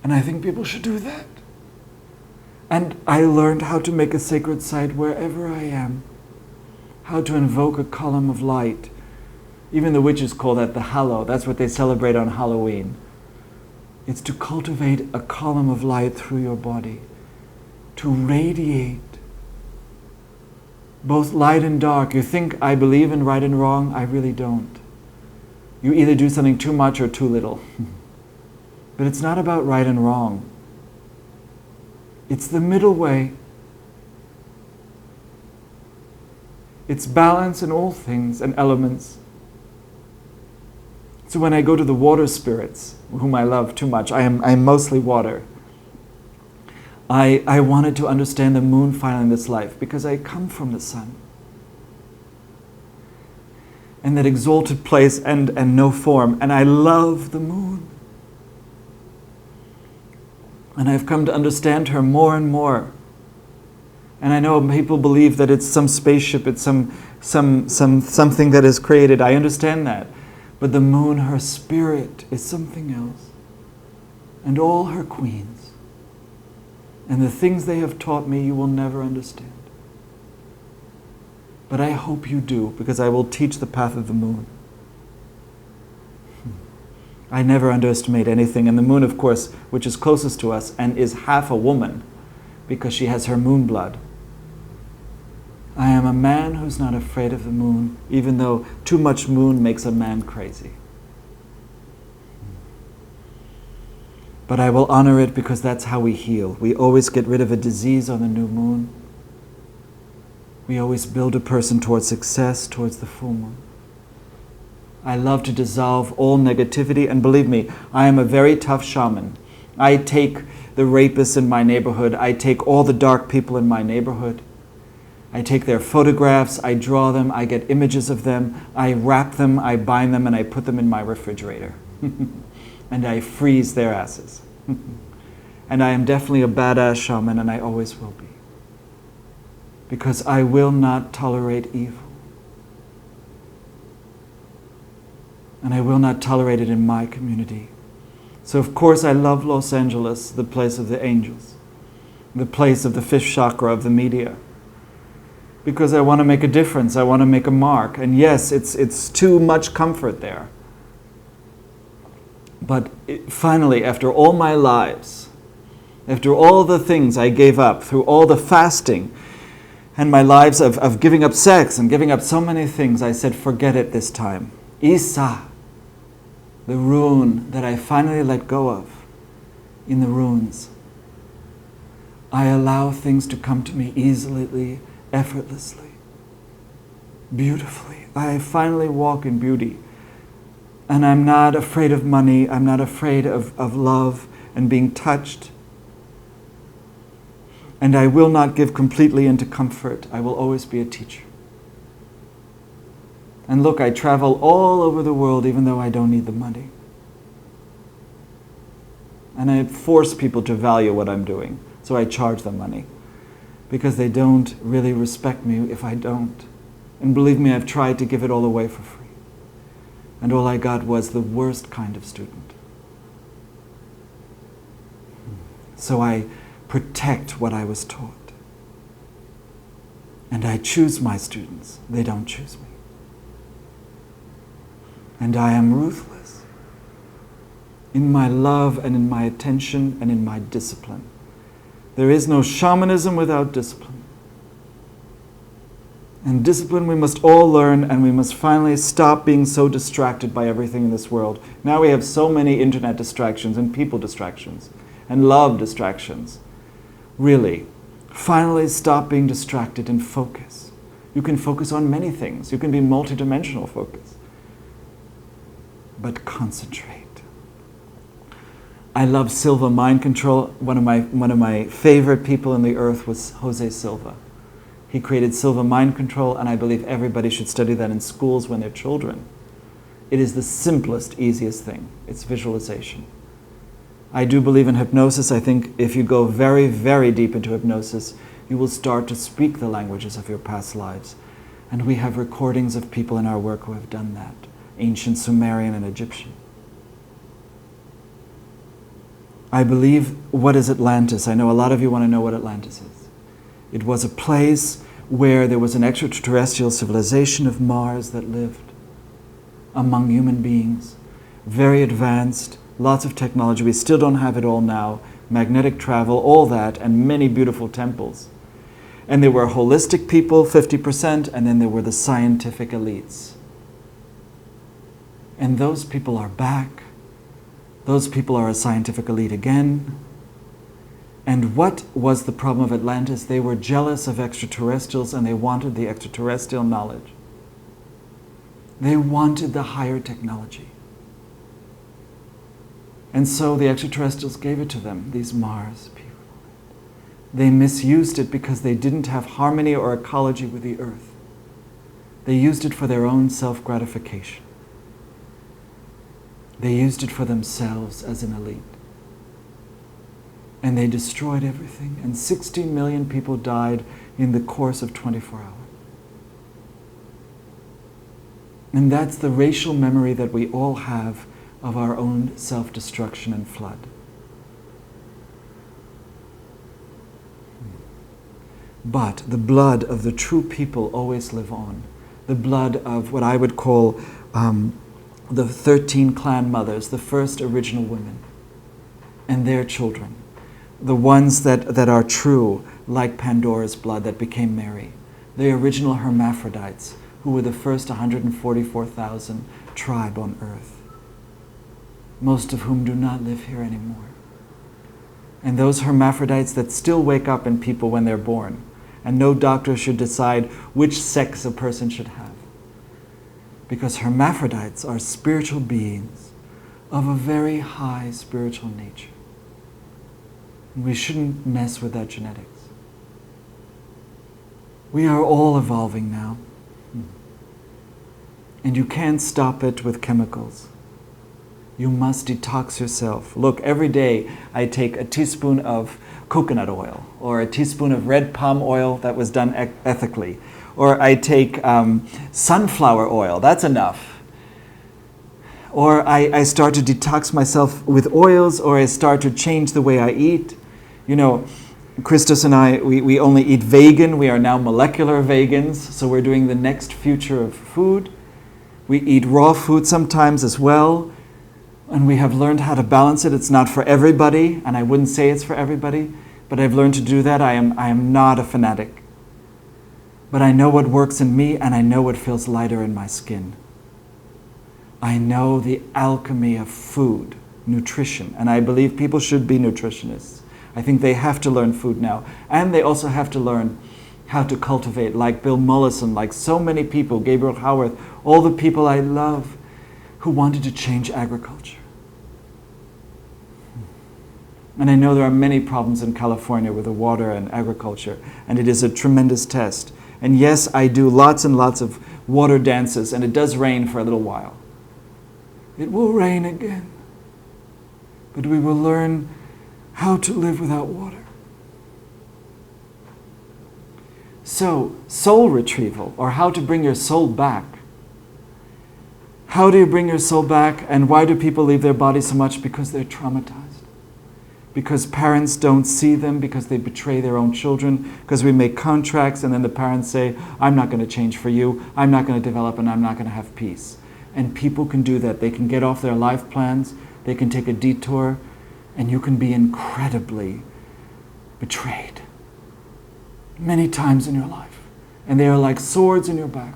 And I think people should do that. And I learned how to make a sacred site wherever I am, how to invoke a column of light. Even the witches call that the hallow. That's what they celebrate on Halloween. It's to cultivate a column of light through your body, to radiate both light and dark. You think I believe in right and wrong? I really don't. You either do something too much or too little. But it's not about right and wrong. It's the middle way. It's balance in all things and elements. So when I go to the water spirits, whom I love too much, I'm mostly water. I wanted to understand the moon finally in this life because I come from the sun. And that exalted place and no form. And I love the moon. And I've come to understand her more and more. And I know people believe that it's some spaceship, it's something that is created. I understand that. But the moon, her spirit, is something else. And all her queens. And the things they have taught me, you will never understand. But I hope you do, because I will teach the path of the moon. I never underestimate anything. And the moon, of course, which is closest to us and is half a woman because she has her moon blood. I am a man who's not afraid of the moon, even though too much moon makes a man crazy. But I will honor it because that's how we heal. We always get rid of a disease on the new moon. We always build a person towards success, towards the full moon. I love to dissolve all negativity, and believe me, I am a very tough shaman. I take the rapists in my neighborhood, I take all the dark people in my neighborhood, I take their photographs, I draw them, I get images of them, I wrap them, I bind them, and I put them in my refrigerator. And I freeze their asses. And I am definitely a badass shaman, and I always will be. Because I will not tolerate evil. And I will not tolerate it in my community. So of course I love Los Angeles, the place of the angels, the place of the fifth chakra of the media. Because I want to make a difference, I want to make a mark. And yes, it's too much comfort there. But finally, after all my lives, after all the things I gave up, through all the fasting, and my lives of giving up sex and giving up so many things, I said, forget it this time. Isa, the rune that I finally let go of, in the runes, I allow things to come to me easily, effortlessly, beautifully. I finally walk in beauty. And I'm not afraid of money, I'm not afraid of love and being touched. And I will not give completely into comfort. I will always be a teacher. And look, I travel all over the world even though I don't need the money. And I force people to value what I'm doing, so I charge them money. Because they don't really respect me if I don't. And believe me, I've tried to give it all away for free. And all I got was the worst kind of student. So I protect what I was taught. And I choose my students. They don't choose me. And I am ruthless in my love and in my attention and in my discipline. There is no shamanism without discipline. And discipline we must all learn, and we must finally stop being so distracted by everything in this world. Now we have so many internet distractions and people distractions and love distractions. Really, finally stop being distracted and focus. You can focus on many things. You can be multidimensional focus. But concentrate. I love Silva mind control. One of my favorite people in the earth was Jose Silva. He created Silva mind control, and I believe everybody should study that in schools when they're children. It is the simplest, easiest thing. It's visualization. I do believe in hypnosis. I think if you go very, very deep into hypnosis, you will start to speak the languages of your past lives. And we have recordings of people in our work who have done that. Ancient Sumerian and Egyptian. I believe, what is Atlantis? I know a lot of you want to know what Atlantis is. It was a place where there was an extraterrestrial civilization of Mars that lived among human beings. Very advanced, lots of technology. We still don't have it all now. Magnetic travel, all that, and many beautiful temples. And there were holistic people, 50%, and then there were the scientific elites. And those people are back. Those people are a scientific elite again. And what was the problem of Atlantis? They were jealous of extraterrestrials, and they wanted the extraterrestrial knowledge. They wanted the higher technology. And so the extraterrestrials gave it to them, these Mars people. They misused it because they didn't have harmony or ecology with the earth. They used it for their own self-gratification. They used it for themselves as an elite. And they destroyed everything, and 60 million people died in the course of 24 hours. And that's the racial memory that we all have of our own self-destruction and flood. But the blood of the true people always live on. The blood of what I would call the 13 clan mothers, the first original women, and their children, the ones that are true, like Pandora's blood that became Mary, the original hermaphrodites, who were the first 144,000 tribe on earth, most of whom do not live here anymore. And those hermaphrodites that still wake up in people when they're born, and no doctor should decide which sex a person should have. Because hermaphrodites are spiritual beings of a very high spiritual nature. And we shouldn't mess with that genetics. We are all evolving now. And you can't stop it with chemicals. You must detox yourself. Look, every day I take a teaspoon of coconut oil, or a teaspoon of red palm oil that was done ethically, or I take sunflower oil, that's enough. Or I start to detox myself with oils, or I start to change the way I eat. You know, Christos and I, we only eat vegan. We are now molecular vegans, so we're doing the next future of food. We eat raw food sometimes as well, and we have learned how to balance it. It's not for everybody, and I wouldn't say it's for everybody, but I've learned to do that. I am not a fanatic. But I know what works in me, and I know what feels lighter in my skin. I know the alchemy of food, nutrition, and I believe people should be nutritionists. I think they have to learn food now, and they also have to learn how to cultivate, like Bill Mollison, like so many people, Gabriel Howarth, all the people I love who wanted to change agriculture. And I know there are many problems in California with the water and agriculture, and it is a tremendous test. And yes, I do lots and lots of water dances, and it does rain for a little while. It will rain again, but we will learn how to live without water. So, soul retrieval, or how to bring your soul back. How do you bring your soul back, and why do people leave their body so much? Because they're traumatized. Because parents don't see them, because they betray their own children, because we make contracts and then the parents say, I'm not going to change for you, I'm not going to develop, and I'm not going to have peace. And people can do that. They can get off their life plans, they can take a detour, and you can be incredibly betrayed many times in your life. And they are like swords in your back.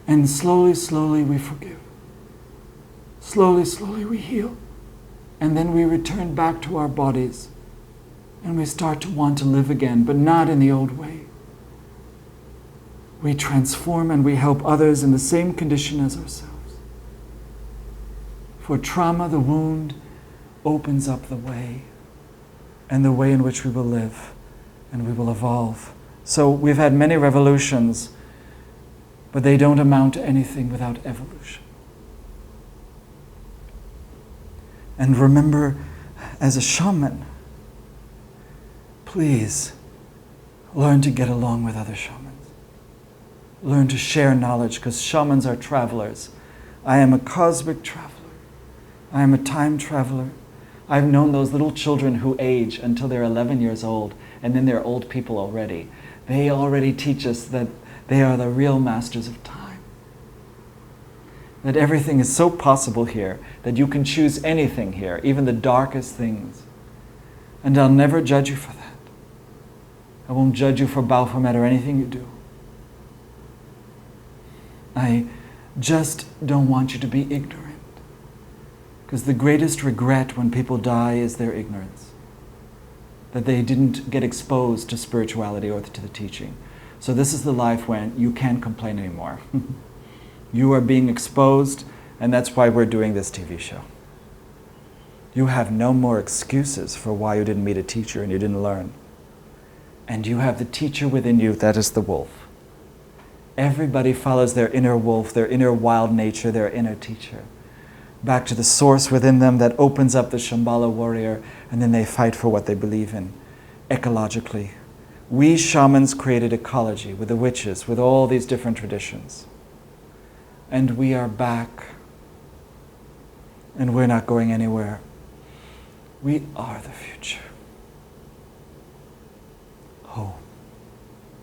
And slowly, slowly we forgive. Slowly, slowly we heal. And then we return back to our bodies. And we start to want to live again, but not in the old way. We transform and we help others in the same condition as ourselves. For trauma, the wound opens up the way, and the way in which we will live, and we will evolve. So we've had many revolutions, but they don't amount to anything without evolution. And remember, as a shaman, please learn to get along with other shamans. Learn to share knowledge, because shamans are travelers. I am a cosmic traveler. I am a time traveler. I've known those little children who age until they're 11 years old, and then they're old people already. They already teach us that they are the real masters of time. That everything is so possible here, that you can choose anything here, even the darkest things. And I'll never judge you for that. I won't judge you for Baphomet or anything you do. I just don't want you to be ignorant. Because the greatest regret when people die is their ignorance. That they didn't get exposed to spirituality or to the teaching. So this is the life when you can't complain anymore. You are being exposed, and that's why we're doing this TV show. You have no more excuses for why you didn't meet a teacher and you didn't learn. And you have the teacher within you, that is the wolf. Everybody follows their inner wolf, their inner wild nature, their inner teacher. Back to the source within them that opens up the Shambhala warrior, and then they fight for what they believe in, ecologically. We shamans created ecology with the witches, with all these different traditions. And we are back, and we're not going anywhere. We are the future. Oh.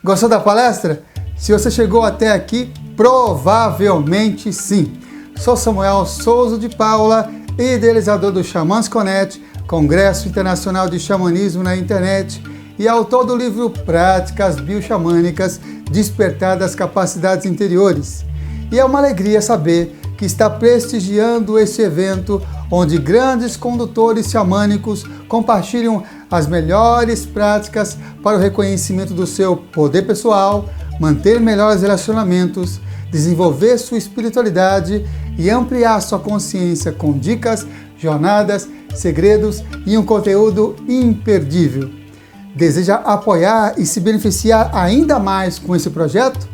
Gostou da palestra? Se você chegou até aqui, provavelmente sim. Sou Samuel Souza de Paula, idealizador do Xamãs Connect, Congresso Internacional de Xamanismo na internet e autor do livro Práticas Bioxamânicas, Despertar das Capacidades Interiores. E é uma alegria saber que está prestigiando este evento onde grandes condutores xamânicos compartilham as melhores práticas para o reconhecimento do seu poder pessoal, manter melhores relacionamentos, desenvolver sua espiritualidade e ampliar sua consciência com dicas, jornadas, segredos e um conteúdo imperdível. Deseja apoiar e se beneficiar ainda mais com esse projeto?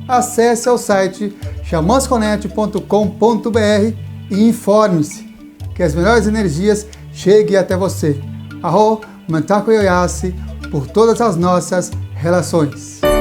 Acesse ao site xamansconnect.com.br e informe-se que as melhores energias cheguem até você. Arro, Mantaku Yoyasi, por todas as nossas relações.